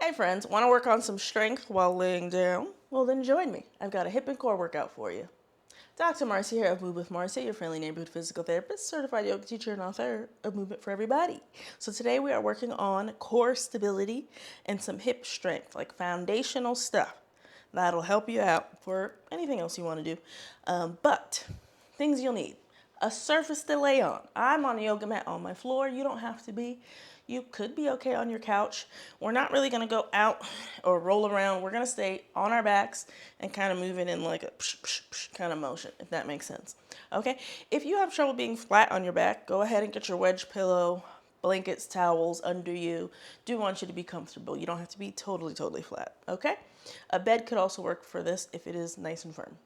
Hey friends, want to work on some strength while laying down? Well then join me. I've got a hip and core workout for you. Dr. Marcia here of Move with Marcia, your friendly neighborhood physical therapist, certified yoga teacher, and author of Movement for Everybody. So today we are working on core stability and some hip strength, like foundational stuff. That'll help you out for anything else you want to do. But things you'll need. A surface to lay on. I'm on a yoga mat on my floor. You don't have to be. You could be okay on your couch. We're not really going to go out or roll around. We're going to stay on our backs and kind of move it in like a psh, psh, psh kind of motion, if that makes sense. Okay? If you have trouble being flat on your back, go ahead and get your wedge pillow, blankets, towels under you. Do want you to be comfortable. You don't have to be totally flat. Okay? A bed could also work for this if it is nice and firm.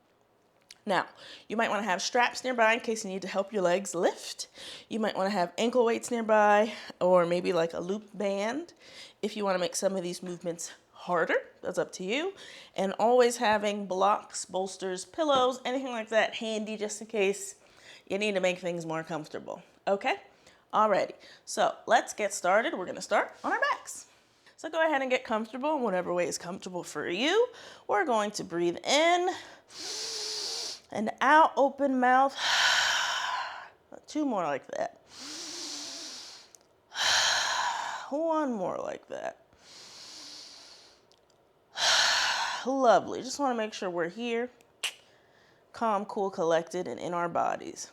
Now, you might want to have straps nearby in case you need to help your legs lift. You might want to have ankle weights nearby or maybe like a loop band if you want to make some of these movements harder. That's up to you. And always having blocks, bolsters, pillows, anything like that handy just in case you need to make things more comfortable. Okay? Alrighty. So let's get started. We're going to start on our backs. So go ahead and get comfortable in whatever way is comfortable for you. We're going to breathe in and out, open mouth. 2 more like that. 1 more like that. Lovely. Just want to make sure we're here, calm, cool, collected, and in our bodies.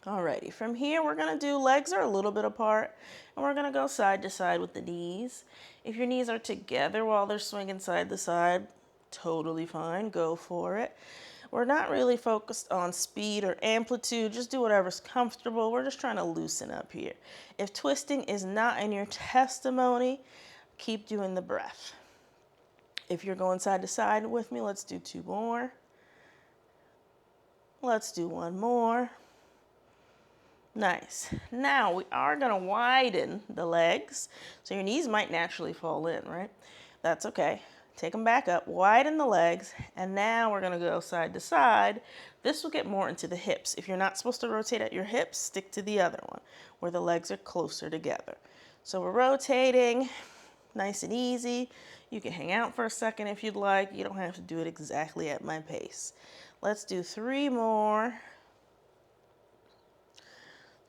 Alrighty, from here we're going to do legs are a little bit apart, and we're going to go side to side with the knees. If your knees are together while they're swinging side to side, totally fine, go for it. We're not really focused on speed or amplitude, just do whatever's comfortable. We're just trying to loosen up here. If twisting is not in your testimony, keep doing the breath. If you're going side to side with me, let's do 2 more. Let's do 1 more. Nice. Now we are going to widen the legs. So your knees might naturally fall in, right? That's okay. Take them back up, widen the legs, and now we're going to go side to side. This will get more into the hips. If you're not supposed to rotate at your hips, stick to the other one where the legs are closer together. So we're rotating, nice and easy. You can hang out for a second if you'd like. You don't have to do it exactly at my pace. Let's do 3 more.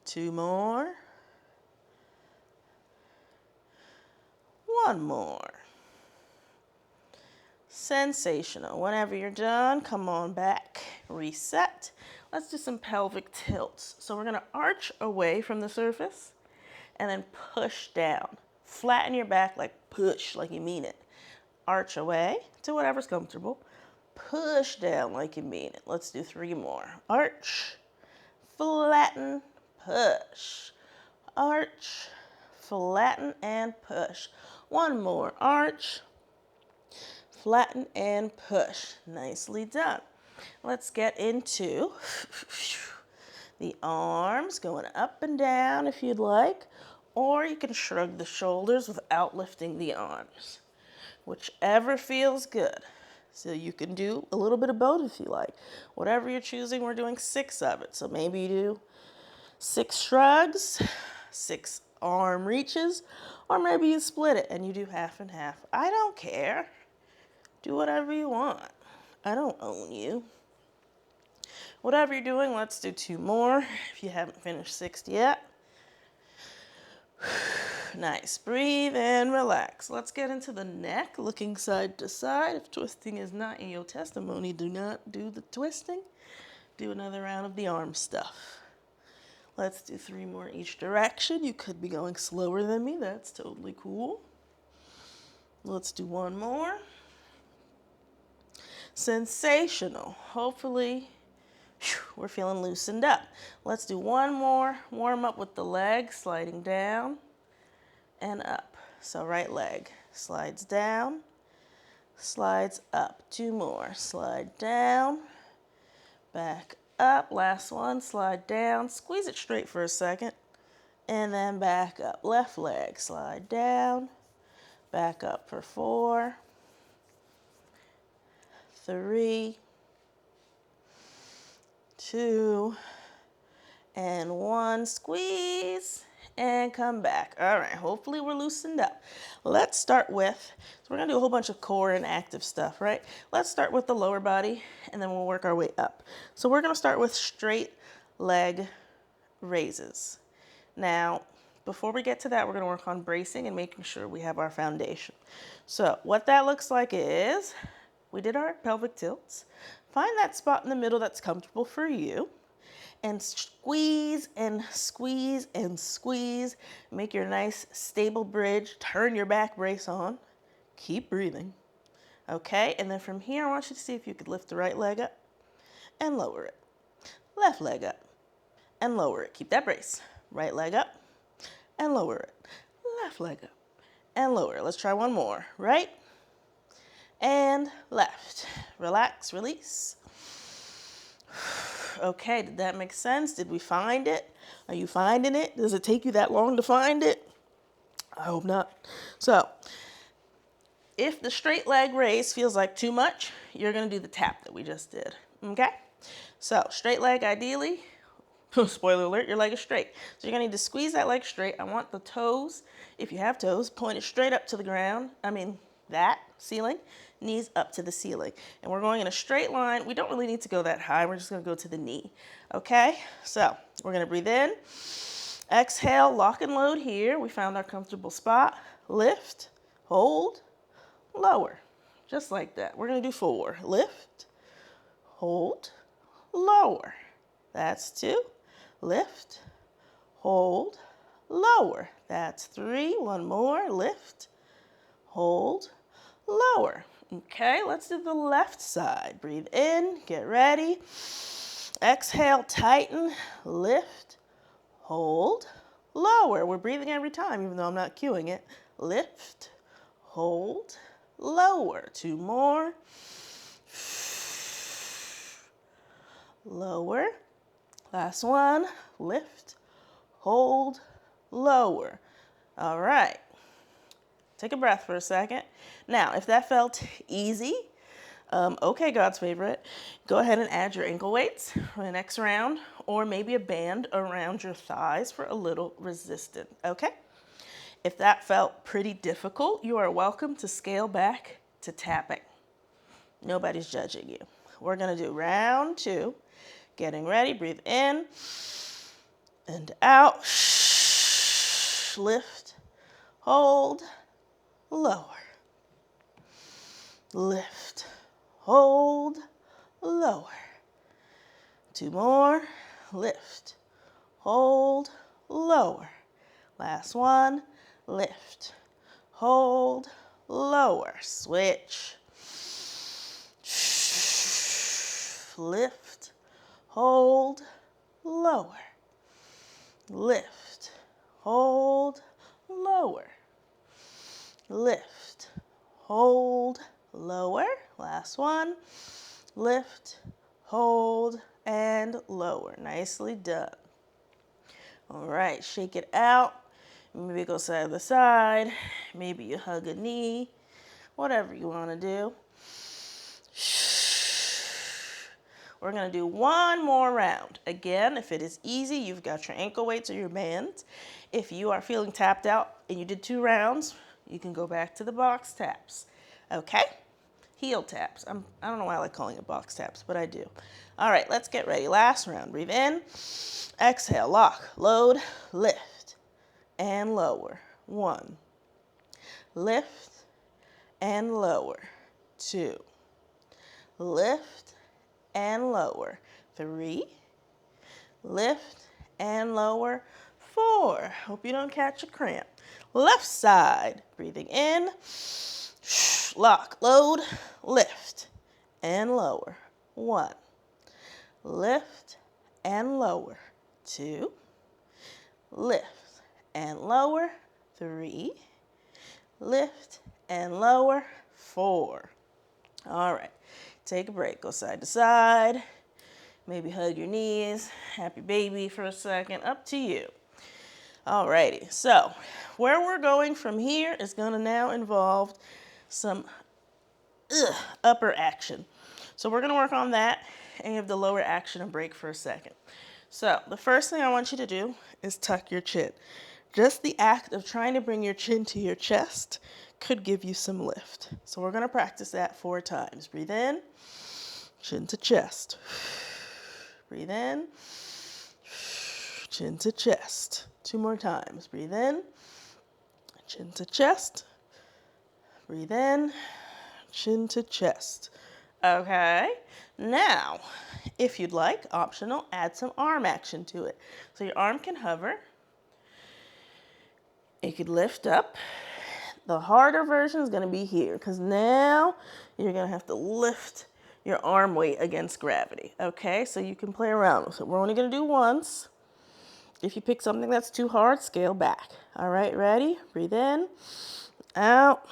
2 more. 1 more. Sensational. Whenever you're done, come on back, reset. Let's do some pelvic tilts. So we're going to arch away from the surface and then push down. Flatten your back, like push, like you mean it. Arch away to whatever's comfortable. Push down like you mean it. Let's do 3 more. Arch, flatten, push. Arch, flatten, and push. 1 more. Arch, flatten and push. Nicely done. Let's get into the arms going up and down if you'd like, or you can shrug the shoulders without lifting the arms. Whichever feels good. So you can do a little bit of both if you like. Whatever you're choosing, we're doing 6 of it. So maybe you do 6 shrugs, 6 arm reaches, or maybe you split it and you do half and half. I don't care. Do whatever you want. I don't own you. Whatever you're doing, let's do 2 more if you haven't finished 6 yet. Nice. Breathe and relax. Let's get into the neck, looking side to side. If twisting is not in your testimony, do not do the twisting. Do another round of the arm stuff. Let's do 3 more each direction. You could be going slower than me. That's totally cool. Let's do 1 more. Sensational. Hopefully, we're feeling loosened up. Let's do 1 more. Warm up with the leg, sliding down and up. So right leg slides down, slides up. 2 more. Slide down, back up. Last one, slide down. Squeeze it straight for a second, and then back up. Left leg, slide down, back up for 4, 3, 2, and 1. Squeeze and come back. All right, hopefully we're loosened up. Let's start with, so we're gonna do a whole bunch of core and active stuff, right? Let's start with the lower body and then we'll work our way up. So we're gonna start with straight leg raises. Now, before we get to that, we're gonna work on bracing and making sure we have our foundation. So what that looks like is, we did our pelvic tilts. Find that spot in the middle that's comfortable for you and squeeze and squeeze and squeeze. Make your nice stable bridge. Turn your back brace on. Keep breathing. Okay, and then from here, I want you to see if you could lift the right leg up and lower it. Left leg up and lower it. Keep that brace. Right leg up and lower it. Left leg up and lower it. Let's try one more. Right and left. Relax, release. Okay, did that make sense? Did we find it? Are you finding it? Does it take you that long to find it? I hope not. So, if the straight leg raise feels like too much, you're gonna do the tap that we just did, okay? So, straight leg ideally, spoiler alert, your leg is straight. So you're gonna need to squeeze that leg straight. I want the toes, if you have toes, pointed straight up to the ground. That ceiling, knees up to the ceiling. And we're going in a straight line. We don't really need to go that high. We're just gonna go to the knee, okay? So we're gonna breathe in, exhale, lock and load here. We found our comfortable spot. Lift, hold, lower, just like that. We're gonna do 4. Lift, hold, lower. That's 2. Lift, hold, lower. That's 3. One more. Lift, hold, lower. Okay, let's do the left side. Breathe in, get ready. Exhale, tighten, lift, hold, lower. We're breathing every time, even though I'm not cueing it. Lift, hold, lower. 2 more. Lower. Last one. Lift, hold, lower. All right. Take a breath for a second. Now, if that felt easy, okay, God's favorite, go ahead and add your ankle weights for the next round, or maybe a band around your thighs for a little resistance, okay? If that felt pretty difficult, you are welcome to scale back to tapping. Nobody's judging you. We're gonna do round 2. Getting ready, breathe in and out. Lift, hold, lower. Lift, hold, lower. 2 more. Lift, hold, lower. Last one. Lift, hold, lower. Switch. Lift, hold, lower. Lift, hold, lower. Lift, hold, lower. Last one. Lift, hold, and lower. Nicely done. All right, shake it out. Maybe go side to side. Maybe you hug a knee. Whatever you want to do. We're going to do one more round. Again, if it is easy, you've got your ankle weights or your bands. If you are feeling tapped out and you did 2 rounds, you can go back to the box taps. Okay? Heel taps. I don't know why I like calling it box taps, but I do. All right, let's get ready. Last round. Breathe in. Exhale. Lock. Load. Lift. And lower. 1. Lift. And lower. 2. Lift. And lower. 3. Lift. And lower. 4. Hope you don't catch a cramp. Left side. Breathing in. Lock, load, lift, and lower. 1. Lift and lower. 2. Lift and lower. 3. Lift and lower. 4. All right. Take a break. Go side to side. Maybe hug your knees. Happy baby for a second. Up to you. All righty. So where we're going from here is going to now involve some upper action. So we're going to work on that and give the lower action a break for a second. So the first thing I want you to do is tuck your chin. just the act of trying to bring your chin to your chest could give you some lift. So we're going to practice that 4 times. Breathe in, chin to chest. Breathe in, chin to chest. 2 more times. Breathe in, chin to chest. Breathe in, chin to chest. Okay, now, if you'd like, optional, add some arm action to it. So your arm can hover. It could lift up. The harder version is going to be here because now you're going to have to lift your arm weight against gravity. Okay, so you can play around with it. We're only going to do once. If you pick something that's too hard, scale back. All right, ready? Breathe in, out,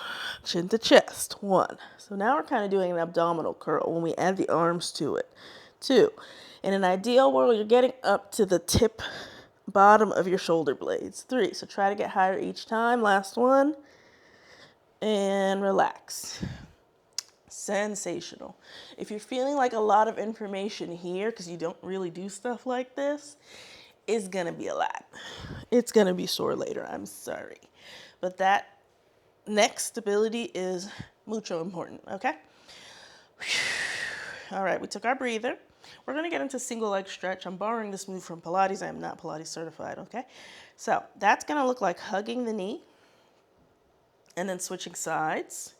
chin to chest. 1. So now we're kind of doing an abdominal curl when we add the arms to it. 2. In an ideal world, you're getting up to the tip bottom of your shoulder blades. 3. So try to get higher each time. Last one. And relax. Sensational. If you're feeling like a lot of information here because you don't really do stuff like this, it's going to be a lot. It's going to be sore later. I'm sorry. But that neck stability is mucho important, okay? All right, we took our breather. We're going to get into single leg stretch. I'm borrowing this move from Pilates. I am not Pilates certified, okay? So that's going to look like hugging the knee and then switching sides,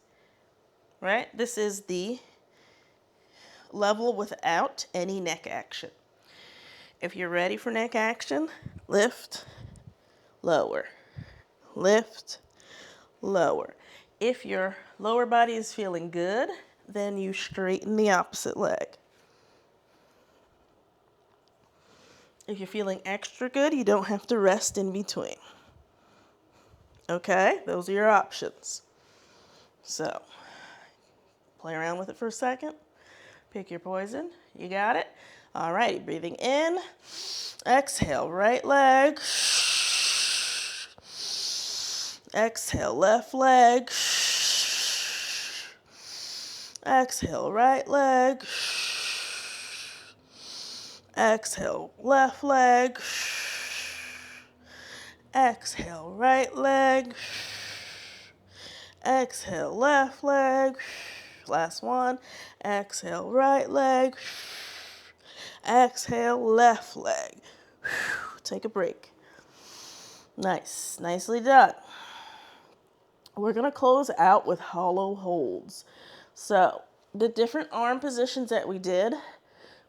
right? This is the level without any neck action. If you're ready for neck action, lift, lower, lift, lower. If your lower body is feeling good, then you straighten the opposite leg. If you're feeling extra good, you don't have to rest in between. Okay, those are your options. So, play around with it for a second. Pick your poison. You got it? All right, breathing in. Exhale, right leg. Exhale, left leg. Exhale, right leg. Exhale, left leg. Exhale, right leg. Exhale, left leg. Last one. Exhale, right leg. Exhale, left leg. Take a break. Nice. Nicely done. We're going to close out with hollow holds. So, the different arm positions that we did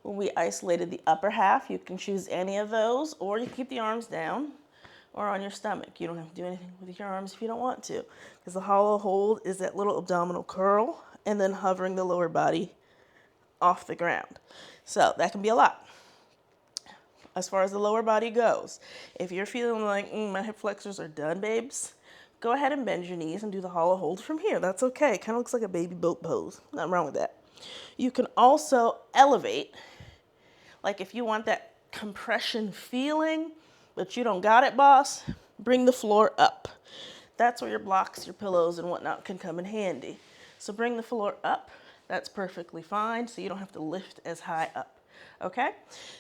when we isolated the upper half, you can choose any of those, or you keep the arms down or on your stomach. You don't have to do anything with your arms if you don't want to, because the hollow hold is that little abdominal curl and then hovering the lower body off the ground. So that can be a lot. As far as the lower body goes, if you're feeling like, my hip flexors are done, babes, go ahead and bend your knees and do the hollow hold from here. That's okay. Kind of looks like a baby boat pose. Nothing wrong with that. You can also elevate. Like if you want that compression feeling, but you don't got it, boss, bring the floor up. That's where your blocks, your pillows, and whatnot can come in handy. So bring the floor up. That's perfectly fine, so you don't have to lift as high up, okay?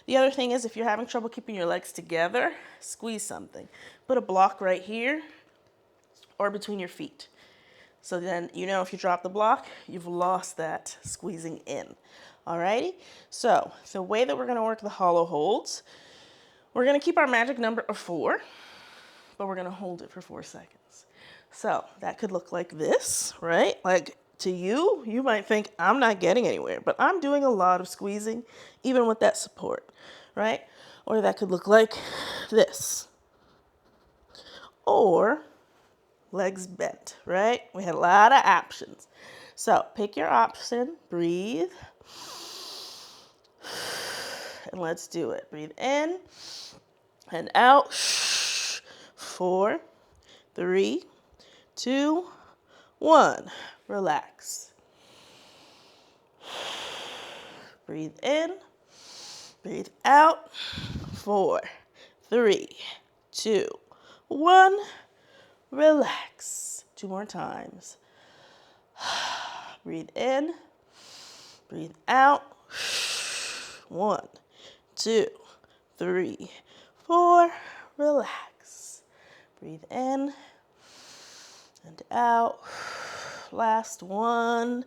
The other thing is if you're having trouble keeping your legs together, squeeze something. Put a block right here or between your feet. So then you know if you drop the block, you've lost that squeezing in. Alrighty? So the way that we're going to work the hollow holds, we're going to keep our magic number of 4, but we're going to hold it for 4 seconds. So that could look like this, right? Like to you, you might think I'm not getting anywhere, but I'm doing a lot of squeezing even with that support, right? Or that could look like this. Or legs bent, right? We had a lot of options. So pick your option, breathe, and let's do it. Breathe in and out. 4, 3, 2, 1. Relax. Breathe in, breathe out. 4, 3, 2, 1. Relax. 2 more times. Breathe in, breathe out. 1, 2, 3, 4. Relax. Breathe in and out. Last one.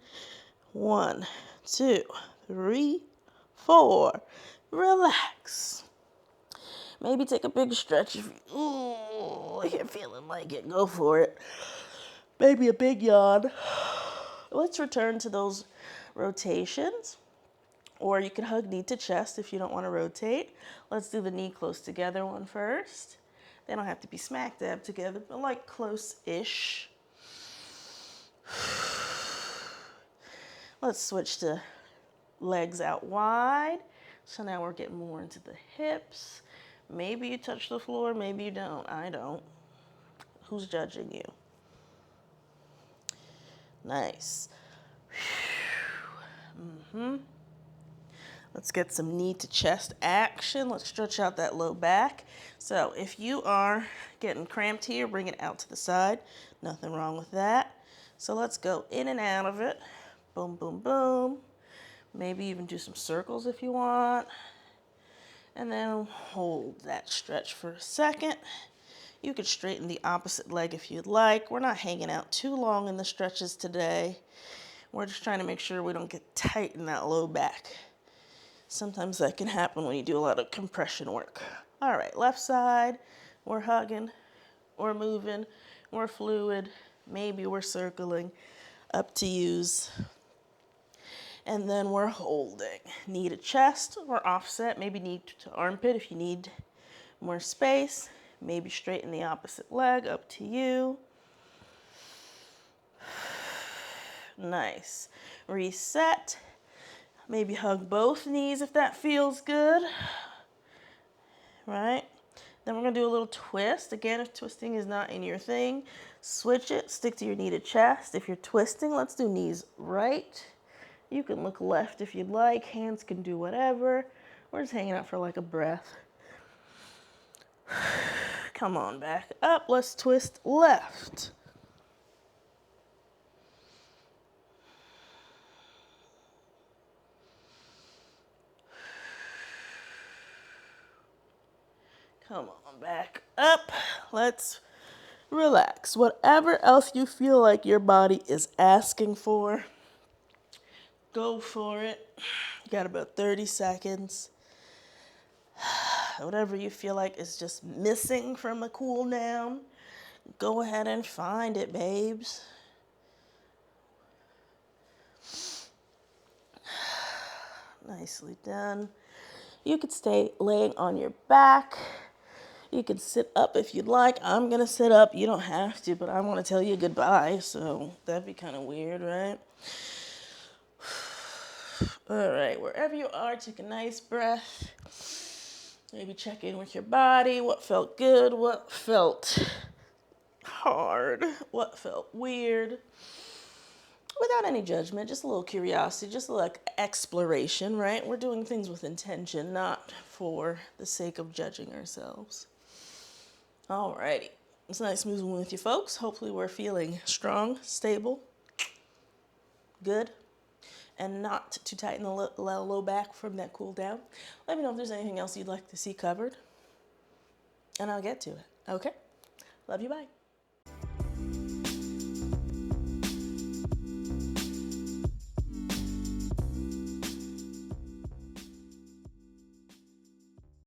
1, 2, 3, 4. Relax. Maybe take a big stretch if you're feeling like it. Go for it. Maybe a big yawn. Let's return to those rotations. Or you can hug knee to chest if you don't want to rotate. Let's do the knee close together one first. They don't have to be smack dab together, but like close-ish. Let's switch to legs out wide. So now we're getting more into the hips. Maybe you touch the floor, maybe you don't. I don't. Who's judging you? Nice. Let's get some knee to chest action. Let's stretch out that low back. So if you are getting cramped here, bring it out to the side. Nothing wrong with that. So let's go in and out of it. Boom, boom, boom. Maybe even do some circles if you want. And then hold that stretch for a second. You could straighten the opposite leg if you'd like. We're not hanging out too long in the stretches today. We're just trying to make sure we don't get tight in that low back. Sometimes that can happen when you do a lot of compression work. All right, left side, we're hugging, we're moving, we're fluid, maybe we're circling, up to yous. And then we're holding. Knee to chest or offset, maybe knee to armpit if you need more space. Maybe straighten the opposite leg, up to you. Nice. Reset. Maybe hug both knees if that feels good. Right? Then we're gonna do a little twist. Again, if twisting is not in your thing, switch it, stick to your knee to chest. If you're twisting, let's do knees right. You can look left if you'd like. Hands can do whatever. We're just hanging out for like a breath. Come on, back up. Let's twist left. Come on, back up. Let's relax. Whatever else you feel like your body is asking for, go for it. You got about 30 seconds. Whatever you feel like is just missing from a cool down, go ahead and find it, babes. Nicely done. You could stay laying on your back. You can sit up if you'd like. I'm gonna sit up. You don't have to, but I want to tell you goodbye, so that'd be kind of weird, right? All right, wherever you are, take a nice breath. Maybe check in with your body. What felt good? What felt hard? What felt weird? Without any judgment, just a little curiosity, just a little exploration, right? We're doing things with intention, not for the sake of judging ourselves. Alrighty. It's nice moving with you folks. Hopefully we're feeling strong, stable, good, and not too tight in the low back from that cool down. Let me know if there's anything else you'd like to see covered, and I'll get to it. Okay? Love you, bye.